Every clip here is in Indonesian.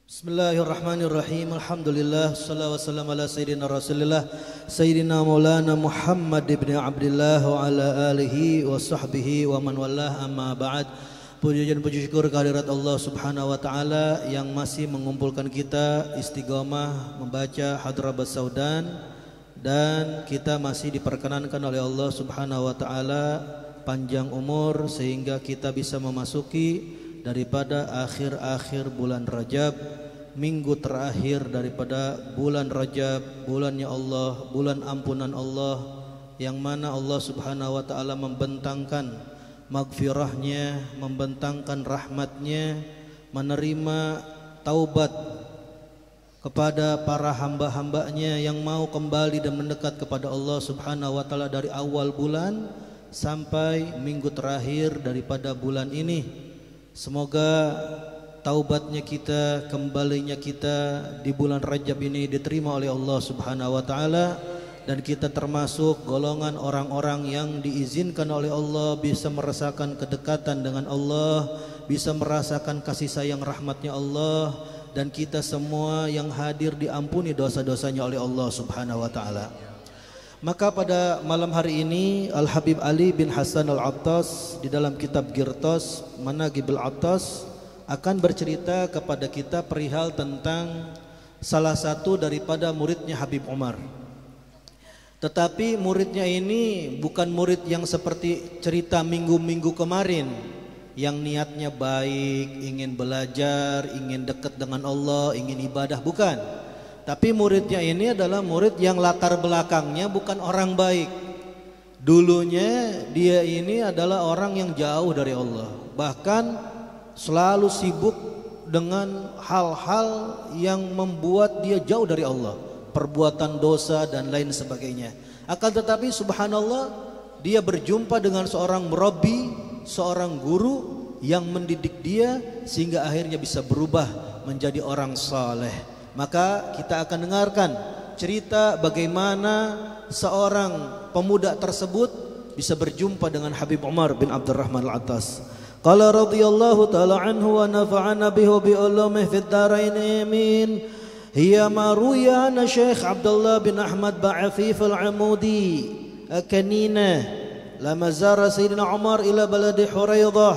Bismillahirrahmanirrahim. Alhamdulillah, sallallahu wasallam ala sayyidina Rasulillah sayyidina Maulana Muhammad ibn Abdullah wa ala alihi wa sahbihi wa man wallah, amma ba'd. Puji dan puji syukur kehadirat Allah Subhanahu wa taala yang masih mengumpulkan kita istiqomah membaca Hadrabat Saudan, dan kita masih diperkenankan oleh Allah Subhanahu wa taala panjang umur sehingga kita bisa memasuki daripada akhir-akhir bulan Rajab, minggu terakhir daripada bulan Rajab, bulannya Allah, bulan ampunan Allah, yang mana Allah Subhanahu wa taala membentangkan maghfirahnya, membentangkan rahmatnya, menerima taubat kepada para hamba-hambanya yang mau kembali dan mendekat kepada Allah Subhanahu wa taala dari awal bulan sampai minggu terakhir daripada bulan ini. Semoga taubatnya kita, kembalinya kita di bulan Rajab ini diterima oleh Allah Subhanahu wa taala, dan kita termasuk golongan orang-orang yang diizinkan oleh Allah bisa merasakan kedekatan dengan Allah, bisa merasakan kasih sayang rahmatnya Allah, dan kita semua yang hadir diampuni dosa-dosanya oleh Allah Subhanahu wa taala. Maka pada malam hari ini Al-Habib Ali bin Hasan Al-Attas di dalam kitab Qirtas Manaqibul Attas akan bercerita kepada kita perihal tentang salah satu daripada muridnya Habib Umar. Tetapi muridnya ini bukan murid yang seperti cerita minggu-minggu kemarin, yang niatnya baik, ingin belajar, ingin dekat dengan Allah, ingin ibadah, bukan. Tapi muridnya ini adalah murid yang latar belakangnya bukan orang baik. Dulunya dia ini adalah orang yang jauh dari Allah, bahkan selalu sibuk dengan hal-hal yang membuat dia jauh dari Allah, perbuatan dosa dan lain sebagainya. Akan tetapi subhanallah, dia berjumpa dengan seorang murabbi, seorang guru yang mendidik dia sehingga akhirnya bisa berubah menjadi orang saleh. Maka kita akan dengarkan cerita bagaimana seorang pemuda tersebut bisa berjumpa dengan Habib Umar bin Abdurrahman Al-Attas. Qala radhiyallahu ta'ala anhu wa nafa'ana bihi bi ulumih fid dharain amin. Hiya ma ruya an Syekh Abdullah bin Ahmad Ba'afif Al-Amudi kanina lama zara Sayyidina Umar ila baladi Huraidah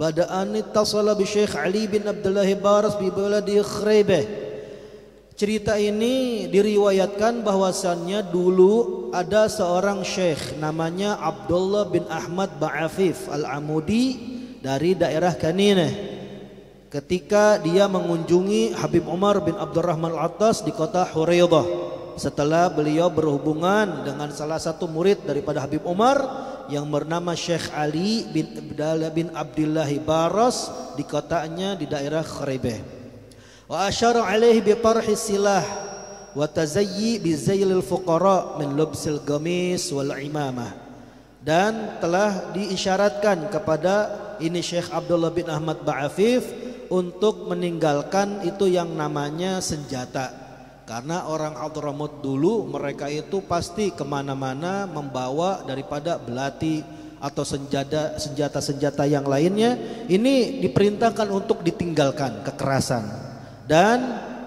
bada an ittasala bi Syekh Ali bin Abdullah Baras bi baladi Khraibah. Cerita ini diriwayatkan bahwasannya dulu ada seorang syekh namanya Abdullah bin Ahmad Ba'afif Al-Amudi dari daerah Kaninah. Ketika dia mengunjungi Habib Umar bin Abdurrahman Al-Attas di kota Huraidah, setelah beliau berhubungan dengan salah satu murid daripada Habib Umar yang bernama Syekh Ali bin Abdullah Baras di kotanya di daerah Khraibah. Wa asyara alaihi bi tarhi silah wa tazayyi bi zailil fuqara min lubsil gamis wal imamah. Dan telah diisyaratkan kepada ini Syekh Abdullah bin Ahmad Ba'afif untuk meninggalkan itu yang namanya senjata, karena orang Hadramut dulu mereka itu pasti kemana-mana membawa daripada belati atau senjata-senjata yang lainnya. Ini diperintahkan untuk ditinggalkan kekerasan, dan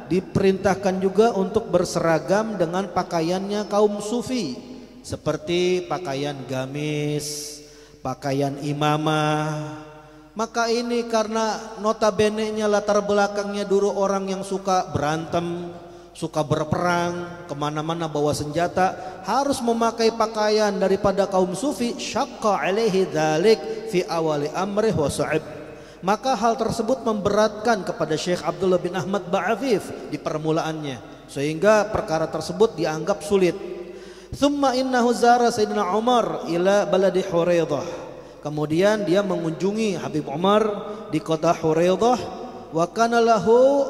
diperintahkan juga untuk berseragam dengan pakaiannya kaum sufi, seperti pakaian gamis, pakaian imamah. Maka ini karena notabene-nya latar belakangnya dulu orang yang suka berantem, suka berperang, kemana-mana bawa senjata, harus memakai pakaian daripada kaum sufi. Syaqqa alaihi dzalik fi awali amrih wa sa'ib. Maka hal tersebut memberatkan kepada Syekh Abdullah bin Ahmad Ba'afif di permulaannya, sehingga perkara tersebut dianggap sulit. Thumma innahu zara Sayyidina Umar ila baladi Huraidah. Kemudian dia mengunjungi Habib Umar di kota Huraidah. Wa kana lahu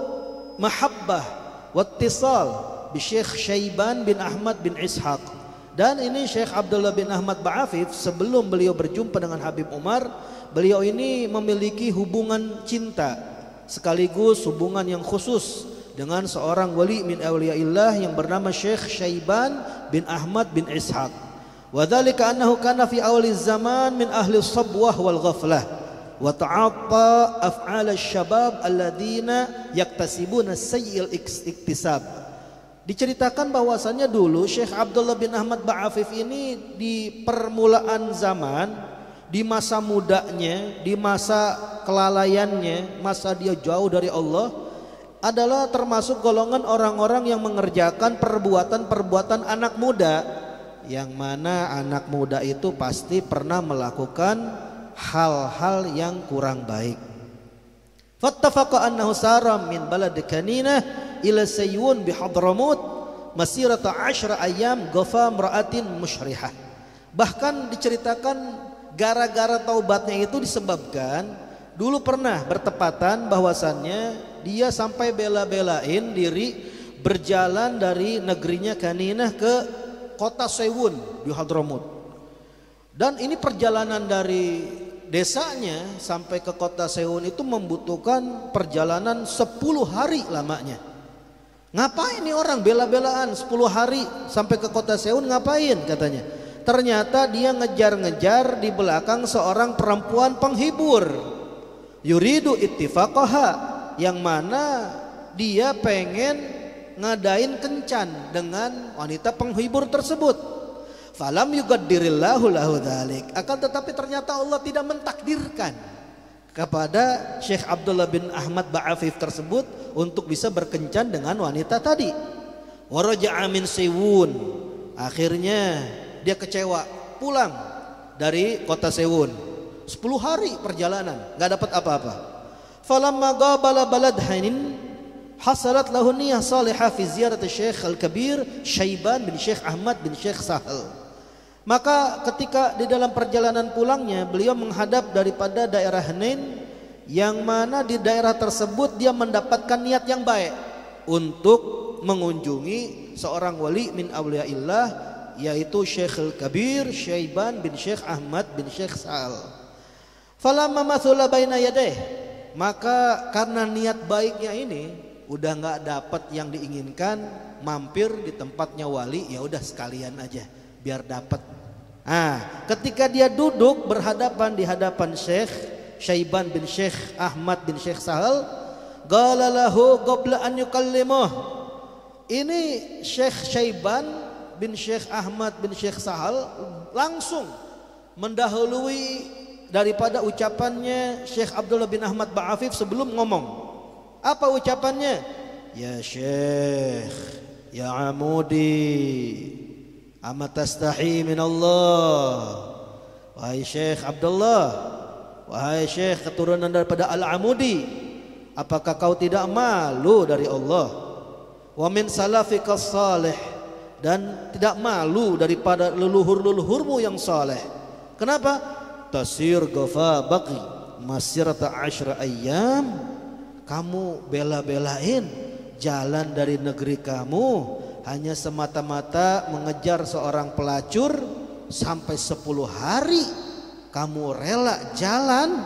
mahabbah wattisal bi Syekh Syaiban bin Ahmad bin Ishaq. Dan ini Syekh Abdullah bin Ahmad Ba'afif sebelum beliau berjumpa dengan Habib Umar, beliau ini memiliki hubungan cinta sekaligus hubungan yang khusus dengan seorang wali min awliyaillah yang bernama Syekh Syaiban bin Ahmad bin Ishaq. Wa dzalika annahu kana fi awli zaman min ahli sabwah wal ghaflah. wa ta'atta af'al asy-syabab alladziina yaktasibuna sayyi'al iktisab. Diceritakan bahwasannya dulu Syekh Abdullah bin Ahmad Ba'afif ini di permulaan zaman, di masa mudanya, di masa kelalaiannya, masa dia jauh dari Allah, adalah termasuk golongan orang-orang yang mengerjakan perbuatan-perbuatan anak muda, yang mana anak muda itu pasti pernah melakukan hal-hal yang kurang baik. Fattafaqa annahu sara min balad Kaninah ila Sayyun bi Hadramut masirata 10 ayyam ghafa imra'atin musyrihah. Bahkan diceritakan gara-gara taubatnya itu disebabkan dulu pernah bertepatan bahwasannya dia sampai bela-belain diri berjalan dari negerinya Kaninah ke kota Sayyun di Hadramut. Dan ini perjalanan dari desanya sampai ke kota Sayyun itu membutuhkan perjalanan 10 hari lamanya. Ngapain nih orang bela-belaan 10 hari sampai ke kota Sayyun, ngapain katanya? Ternyata dia ngejar-ngejar di belakang seorang perempuan penghibur. Yuridu ittifaqaha, yang mana dia pengen ngadain kencan dengan wanita penghibur tersebut. Falam yuqaddirillahu lahu dzalik. Akan tetapi ternyata Allah tidak mentakdirkan kepada Syekh Abdullah bin Ahmad Ba'afif tersebut untuk bisa berkencan dengan wanita tadi. Waraja'a min Sayyun. Akhirnya dia kecewa, pulang dari kota Sayyun. 10 hari perjalanan, enggak dapat apa-apa. Falamma qabala balad Hanin hasalat lahu niyyah salihah fi ziyarat Syekh Al-Kabir Syaiban bin Syekh Ahmad bin Syekh Sahal. Maka ketika di dalam perjalanan pulangnya beliau menghadap daripada daerah Hanin, yang mana di daerah tersebut dia mendapatkan niat yang baik untuk mengunjungi seorang wali min awliyaillah, yaitu Syekh Al-Kabir Syaiban bin Syekh Ahmad bin Syekh Sahal. Falamma mathula baina yadayh, maka karena niat baiknya ini udah nggak dapat yang diinginkan, mampir di tempatnya wali, ya udah sekalian aja biar dapat. Ketika dia duduk berhadapan di hadapan Syekh Syaiban bin Syekh Ahmad bin Syekh Sahal, qala lahu qabla an yukallimuh. Ini Syekh Syaiban bin Syekh Ahmad bin Syekh Sahal langsung mendahului daripada ucapannya Syekh Abdullah bin Ahmad Ba'afif sebelum ngomong. Apa ucapannya? Ya Syekh, ya Amudi, amatastahi min Allah. Wahai Syekh Abdullah, wahai Syekh keturunan daripada Al-Amudi, apakah kau tidak malu dari Allah? Wa min salafika salih, dan tidak malu daripada leluhur-leluhurmu yang saleh. Kenapa? Tasir ghafa baqi masirata 10 ayyam. Kamu bela-belain jalan dari negeri kamu hanya semata-mata mengejar seorang pelacur sampai 10 hari kamu rela jalan.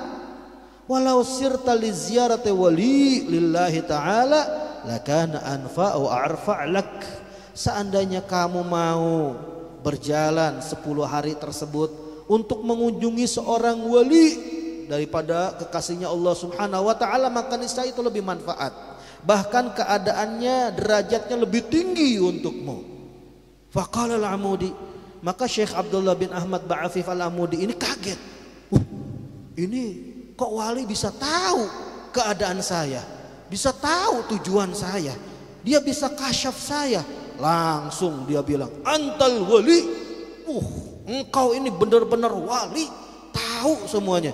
Walau sirta li ziyarati wali lillahi ta'ala lakana anfa wa arfa' lak. Seandainya kamu mau berjalan 10 hari tersebut untuk mengunjungi seorang wali daripada kekasihnya Allah Subhanahu wa taala, maka niscaya itu lebih manfaat. Bahkan keadaannya, derajatnya lebih tinggi untukmu. Faqala Al-Amudi, maka Syekh Abdullah bin Ahmad Ba'afif Al-Amudi ini kaget. Ini kok wali bisa tahu keadaan saya, bisa tahu tujuan saya, dia bisa kasyaf saya. Langsung dia bilang, antal wali. Engkau ini benar-benar wali, tahu semuanya.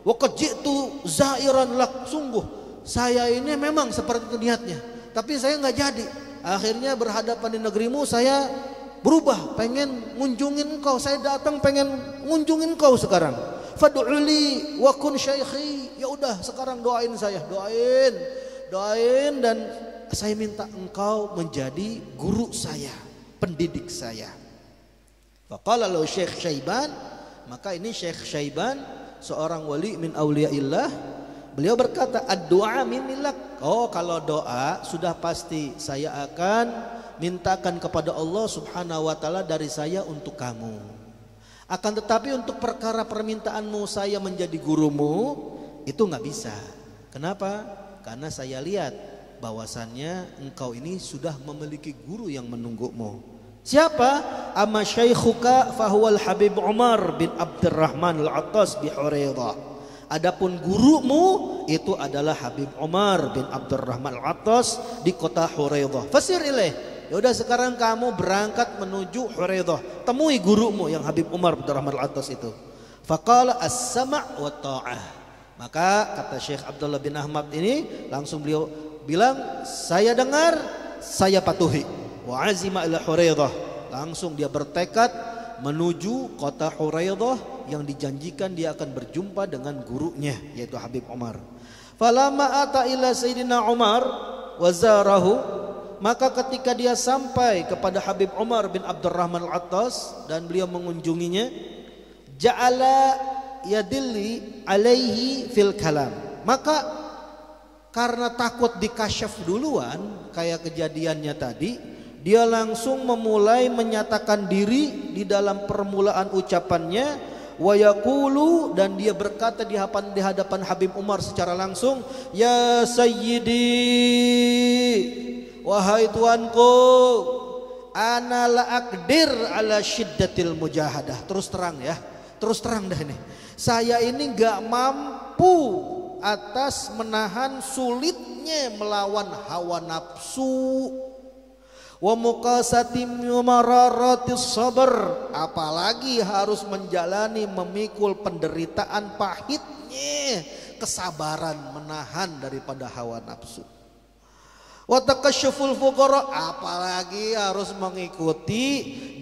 Wa qad ji'tu zairan lak, sungguh saya ini memang seperti itu niatnya, tapi saya nggak jadi. Akhirnya berhadapan di negerimu, saya berubah, pengen ngunjungin engkau. Saya datang pengen ngunjungin engkau sekarang. Fad'uli wa kun syaikhi. Ya udah sekarang doain saya, doain dan saya minta engkau menjadi guru saya, pendidik saya. Faqala lahu Syekh Syaiban, maka ini Syekh Syaiban seorang wali min awliyaillah, beliau berkata, ad-du'a minilak. Oh, kalau doa sudah pasti saya akan mintakan kepada Allah Subhanahu wa taala dari saya untuk kamu. Akan tetapi untuk perkara permintaanmu saya menjadi gurumu, itu nggak bisa. Kenapa? Karena saya lihat bahwasannya engkau ini sudah memiliki guru yang menunggumu. Siapa? Amma syaikhuka fahuwal Habib Umar bin Abdurrahman al-Attas bi Huraidah. Adapun gurumu itu adalah Habib Umar bin Abdurrahman al-Attas di kota Huraidah. Fasir ilaih. Ya udah sekarang kamu berangkat menuju Huraidah. Temui gurumu yang Habib Umar bin Abdurrahman al-Attas itu. Faqala as-sama' wa ta'ah. Maka kata Syekh Abdullah bin Ahmad ini langsung beliau bilang, saya dengar, saya patuhi. Wa azima ila Huraidah. Langsung dia bertekad menuju kota Huraidah yang dijanjikan dia akan berjumpa dengan gurunya yaitu Habib Umar. Falamma ata ila Sayyidina Umar wa zarahu, maka ketika dia sampai kepada Habib Umar bin Abdurrahman al-Attas dan beliau mengunjunginya, ja'ala yadilli alaihi fil kalam. Maka karena takut dikasyaf duluan kayak kejadiannya tadi, dia langsung memulai menyatakan diri di dalam permulaan ucapannya, wa yaqulu, dan dia berkata di hadapan Habib Umar secara langsung, ya sayyidi, wahai tuanku, ana la aqdir ala syiddatil mujahadah. Terus terang ya, terus terang dah ini, saya ini gak mampu atas menahan sulitnya melawan hawa nafsu, wa muqasatim mararatis sabr, apalagi harus menjalani memikul penderitaan pahitnya kesabaran menahan daripada hawa nafsu. Wa takasyuful fuqara, apalagi harus mengikuti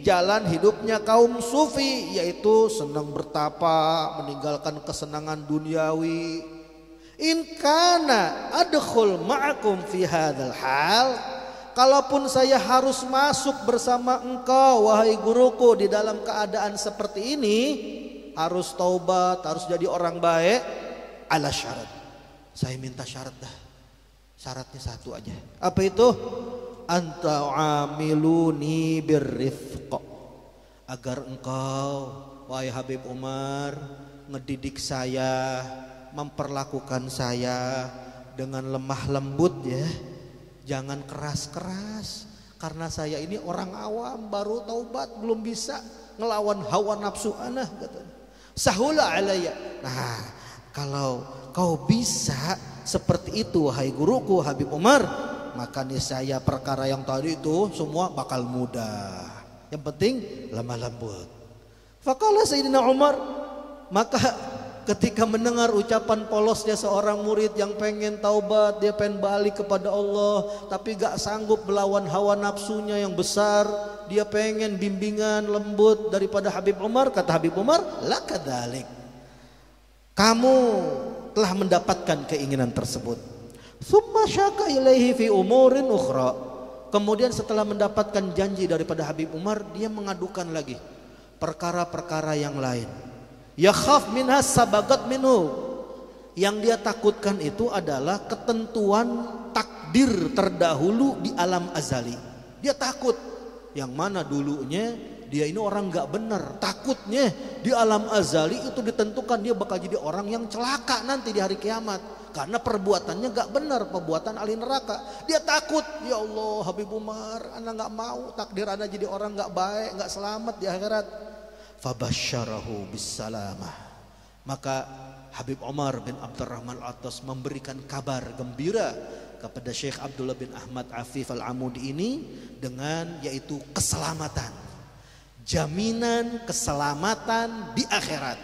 jalan hidupnya kaum sufi, yaitu senang bertapa, meninggalkan kesenangan duniawi. In kana adkhul ma'akum fi hadzal hal, kalaupun saya harus masuk bersama engkau wahai guruku di dalam keadaan seperti ini, harus taubat, harus jadi orang baik, ala syarat. Saya minta syarat dah. Syaratnya satu aja. Apa itu? Anta amiluni birrifq, agar engkau wahai Habib Umar ngedidik saya, memperlakukan saya dengan lemah lembut ya. Jangan keras-keras, karena saya ini orang awam, baru taubat, belum bisa ngelawan hawa nafsu ana, katanya. Sahula alayya. Nah, kalau kau bisa seperti itu wahai guruku Habib Umar, maka niscaya perkara yang tadi itu semua bakal mudah. Yang penting lemah lembut. Faqala Sayyidina Umar, maka ketika mendengar ucapan polosnya seorang murid yang pengen taubat, dia pengen balik kepada Allah, tapi gak sanggup melawan hawa nafsunya yang besar, dia pengen bimbingan lembut daripada Habib Umar. Kata Habib Umar, lakadzalik, kamu telah mendapatkan keinginan tersebut. Tsumma syaka ilaihi fi umurin ukhra. Kemudian setelah mendapatkan janji daripada Habib Umar, dia mengadukan lagi perkara-perkara yang lain. Yakhaf minha sabagat minhu, yang dia takutkan itu adalah ketentuan takdir terdahulu di alam azali. Dia takut yang mana dulunya dia ini orang gak benar, takutnya di alam azali itu ditentukan dia bakal jadi orang yang celaka nanti di hari kiamat karena perbuatannya gak benar, perbuatan ahli neraka. Dia takut, ya Allah Habib Umar, ana gak mau takdir ana jadi orang gak baik, gak selamat di akhirat. Fabasyarahu bisalamah. Maka Habib Umar bin Abdurrahman al-Attas memberikan kabar gembira kepada Syekh Abdullah bin Ahmad Afif al-Amudi ini dengan yaitu keselamatan, jaminan keselamatan di akhirat,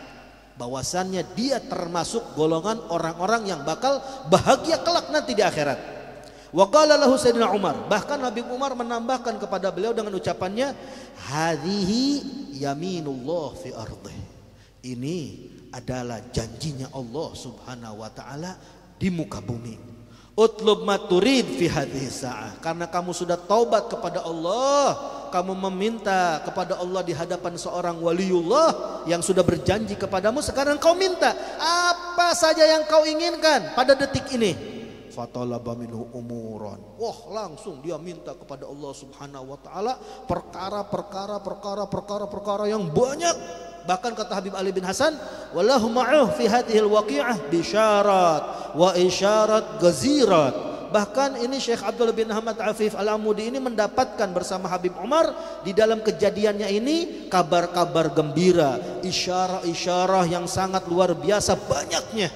bahwasannya dia termasuk golongan orang-orang yang bakal bahagia kelak nanti di akhirat. Wa qala lahu Sayyidina Umar, bahkan Habib Umar menambahkan kepada beliau dengan ucapannya, hadhihi yaminullah fi ardih, ini adalah janjinya Allah Subhanahu wa taala di muka bumi. Utlub ma turid fi hadhihi sa'ah, karena kamu sudah taubat kepada Allah, kamu meminta kepada Allah di hadapan seorang waliullah yang sudah berjanji kepadamu, sekarang kau minta apa saja yang kau inginkan pada detik ini. Fatalaba minhu umuran. Wah, langsung dia minta kepada Allah Subhanahu wa taala perkara yang banyak Bahkan kata Habib Ali bin Hasan, wallahu ma'uh fi hadhil waqi'ah bisyarat wa isyarat gazirat. Bahkan ini Syekh Abdullah bin Ahmad Afif Al-Amudi ini mendapatkan bersama Habib Umar di dalam kejadiannya ini kabar-kabar gembira, isyarah-isyarah yang sangat luar biasa banyaknya.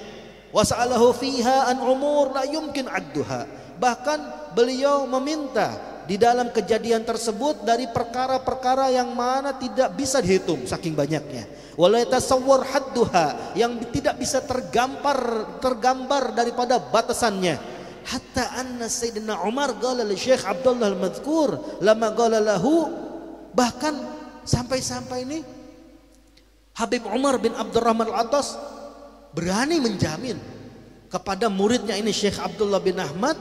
Wasa'alahu fiha an umur la yumkin adduha. Bahkan beliau meminta di dalam kejadian tersebut dari perkara-perkara yang mana tidak bisa dihitung saking banyaknya. Wala yatasawwar hadduha, yang tidak bisa tergambar daripada batasannya. Hatta anna Sayyidina Umar qala li Syekh Abdullah al-Madhkur lama qala lahu, bahkan sampai-sampai ini Habib Umar bin Abdurrahman al-Attas berani menjamin kepada muridnya ini Syekh Abdullah bin Ahmad,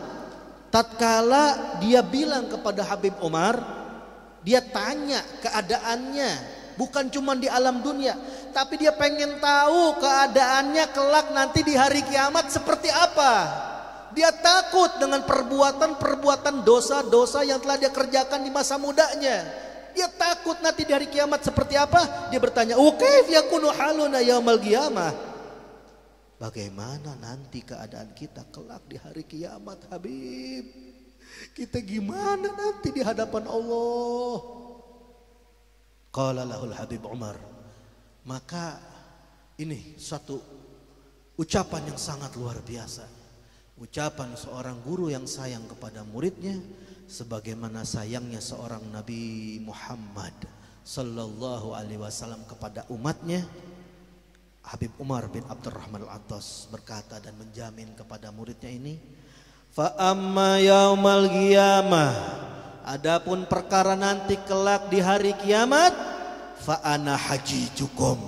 tatkala dia bilang kepada Habib Umar, dia tanya keadaannya bukan cuma di alam dunia, tapi dia pengen tahu keadaannya kelak nanti di hari kiamat seperti apa. Dia takut dengan perbuatan dosa-dosa yang telah dia kerjakan di masa mudanya. Dia takut nanti di hari kiamat seperti apa. Dia bertanya, "Kaif yakunu haluna yaumal qiyamah?" Bagaimana nanti keadaan kita kelak di hari kiamat, Habib? Kita gimana nanti di hadapan Allah? Qala lahul Habib Umar. Maka ini suatu ucapan yang sangat luar biasa. Ucapan seorang guru yang sayang kepada muridnya, sebagaimana sayangnya seorang Nabi Muhammad sallallahu alaihi wasallam kepada umatnya. Habib Umar bin Abdurrahman al-Attas berkata dan menjamin kepada muridnya ini, fa amma yaumal qiyamah, adapun perkara nanti kelak di hari kiamat, fa ana hajijukum,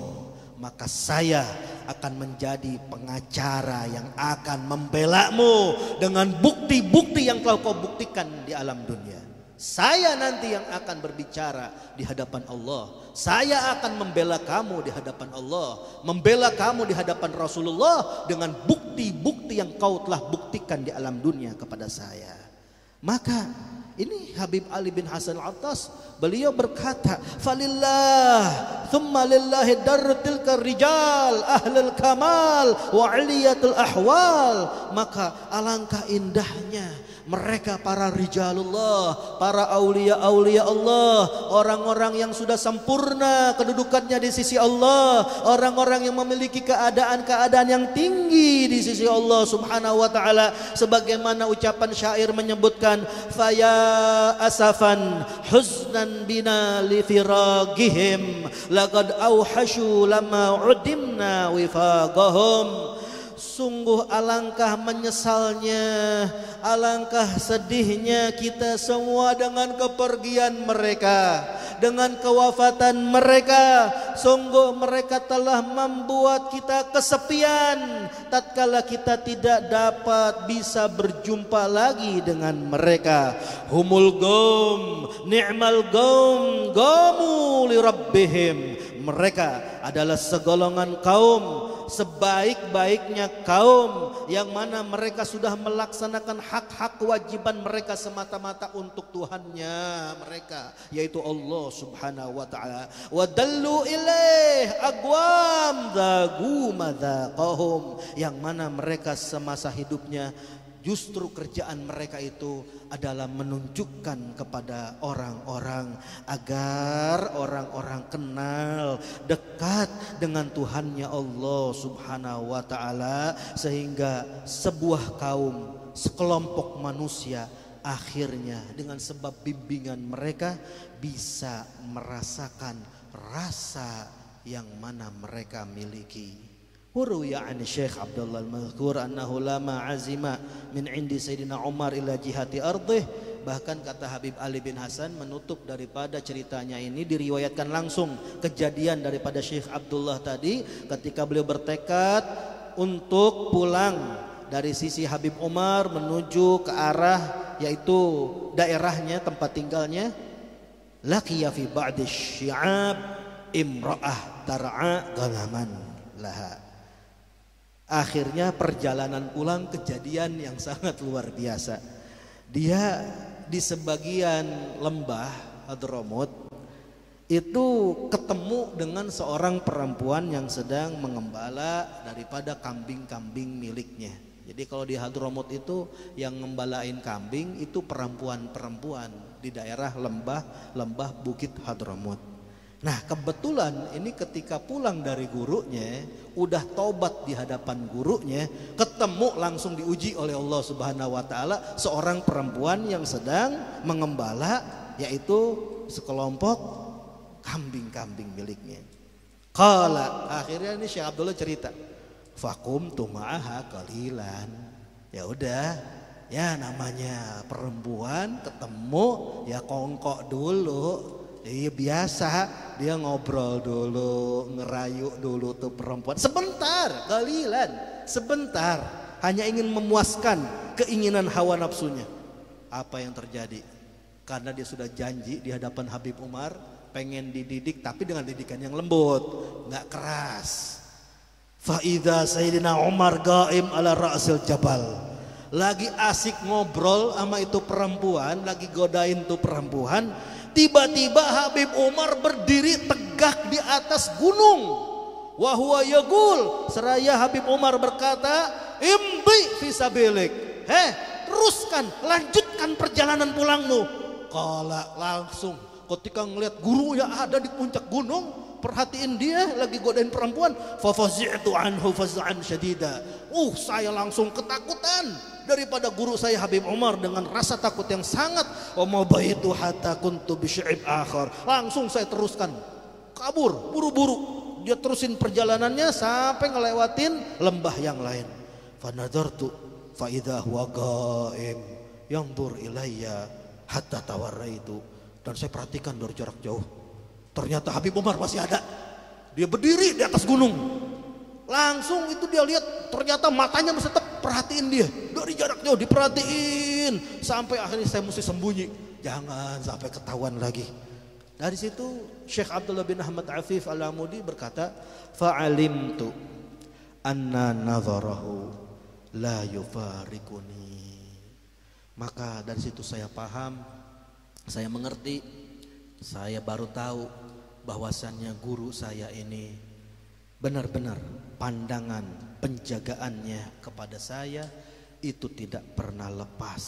maka saya akan menjadi pengacara yang akan membelamu dengan bukti-bukti yang telah kau buktikan di alam dunia. Saya nanti yang akan berbicara di hadapan Allah. Saya akan membela kamu di hadapan Allah, membela kamu di hadapan Rasulullah dengan bukti-bukti yang kau telah buktikan di alam dunia kepada saya. Maka ini Habib Ali bin Hasan al-Attas, beliau berkata, falillah thumma lillahi dartilka rijal ahlul kamal wa aliyatul ahwal. Maka alangkah indahnya mereka para rijalullah, para aulia-aulia Allah, orang-orang yang sudah sempurna kedudukannya di sisi Allah, orang-orang yang memiliki keadaan-keadaan yang tinggi di sisi Allah Subhanahu wa taala. Sebagaimana ucapan syair menyebutkan, faya asafan huznan bina li firagihim laqad auhashu lama udimna wifaqahum. Sungguh alangkah menyesalnya, alangkah sedihnya kita semua dengan kepergian mereka, dengan kewafatan mereka. Sungguh mereka telah membuat kita kesepian tatkala kita tidak dapat bisa berjumpa lagi dengan mereka. Humul qaum ni'mal qaum qamu li rabbihim. Mereka adalah segolongan kaum, sebaik-baiknya kaum yang mana mereka sudah melaksanakan hak-hak kewajiban mereka semata-mata untuk Tuhannya mereka, yaitu Allah Subhanahu wa taala. Wa dallu ilaih aqwam dhagu madzaqahum, yang mana mereka semasa hidupnya justru kerjaan mereka itu adalah menunjukkan kepada orang-orang agar orang-orang kenal dekat dengan Tuhannya Allah Subhanahu wa taala, sehingga sebuah kaum, sekelompok manusia akhirnya dengan sebab bimbingan mereka bisa merasakan rasa yang mana mereka miliki. Huruya an Syekh Abdullah al-Madhkur annahu lama azima min indi Sayyidina Umar ila jihati ardih. Bahkan kata Habib Ali bin Hasan menutup daripada ceritanya ini, diriwayatkan langsung kejadian daripada Syekh Abdullah tadi ketika beliau bertekad untuk pulang dari sisi Habib Umar menuju ke arah yaitu daerahnya, tempat tinggalnya. Laqiya fi ba'di syi'ab imra'ah tar'a ganaman laha. Akhirnya perjalanan pulang kejadian yang sangat luar biasa. Dia di sebagian lembah Hadramut itu ketemu dengan seorang perempuan yang sedang mengembala daripada kambing-kambing miliknya. Jadi kalau di Hadramut itu yang ngembalain kambing itu perempuan-perempuan di daerah lembah Bukit Hadramut. Nah kebetulan ini ketika pulang dari gurunya, udah tobat di hadapan gurunya, ketemu langsung diuji oleh Allah Subhanahu wa taala seorang perempuan yang sedang mengembala yaitu sekelompok kambing-kambing miliknya. Qala, akhirnya ini Syekh Abdullah cerita, faqumtu ma'aha qalilan. Ya udah, ya namanya perempuan ketemu ya kongkok dulu. Iya biasa, dia ngobrol dulu, ngerayu dulu tuh perempuan. Sebentar, qalilan, sebentar. Hanya ingin memuaskan keinginan hawa nafsunya. Apa yang terjadi? Karena dia sudah janji di hadapan Habib Umar, pengen dididik tapi dengan didikan yang lembut, nggak keras. Faida Sayyidina Umar qaim ala ra'sil jabal. Lagi asik ngobrol sama itu perempuan, lagi godain tuh perempuan. Tiba-tiba Habib Umar berdiri tegak di atas gunung. Wa huwa yaqul, seraya Habib Umar berkata, imdi fisabilik. Teruskan, lanjutkan perjalanan pulangmu. Kala langsung ketika ngelihat guru yang ada di puncak gunung, perhatiin dia lagi godain perempuan, fafazi'tu anhu faz'an syadida. Saya langsung ketakutan daripada guru saya Habib Umar dengan rasa takut yang sangat. Wa mabaitu hatta kuntu bi sy'ib akhar. Langsung saya teruskan kabur buru-buru. Dia terusin perjalanannya sampai ngelewatin lembah yang lain. Fa nadartu fa idza huwa qaim yanzur ilayya hatta tawarraitu. Dan saya perhatikan dari jarak jauh. Ternyata Habib Umar masih ada. Dia berdiri di atas gunung. Langsung itu dia lihat, ternyata matanya masih tetap perhatiin dia. Dari jarak jauh diperhatiin. Sampai akhirnya saya mesti sembunyi. Jangan sampai ketahuan lagi. Dari situ Syekh Abdullah bin Ahmad Afif Al-Amudi berkata, fa'alimtu anna nadharahu la yufarikuni. Maka dari situ saya paham, saya mengerti, saya baru tahu bahwasannya guru saya ini benar-benar pandangan penjagaannya kepada saya itu tidak pernah lepas,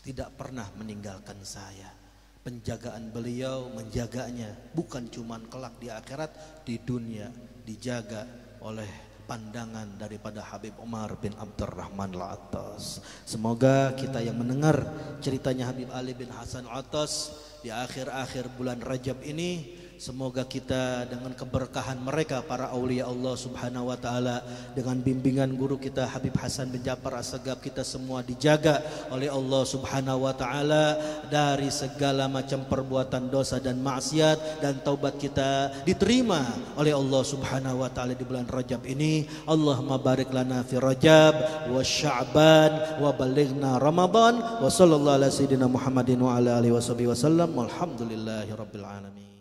tidak pernah meninggalkan saya. Penjagaan beliau menjaganya bukan cuman kelak di akhirat, di dunia dijaga oleh pandangan daripada Habib Umar bin Abdurrahman Al-Attas. Semoga kita yang mendengar ceritanya Habib Ali bin Hasan Al-Attas di akhir-akhir bulan Rajab ini, semoga kita dengan keberkahan mereka para aulia Allah Subhanahu wa taala, dengan bimbingan guru kita Habib Hasan bin Ja'far As-Sagaf, kita semua dijaga oleh Allah Subhanahu wa taala dari segala macam perbuatan dosa dan maksiat, dan taubat kita diterima oleh Allah Subhanahu wa taala di bulan Rajab ini. Allahumma barik lana fi Rajab wa Sya'ban wa balighna Ramadan wa sallallahu ala sayyidina Muhammadin wa ala alihi wasallam. Walhamdulillahi rabbil alamin.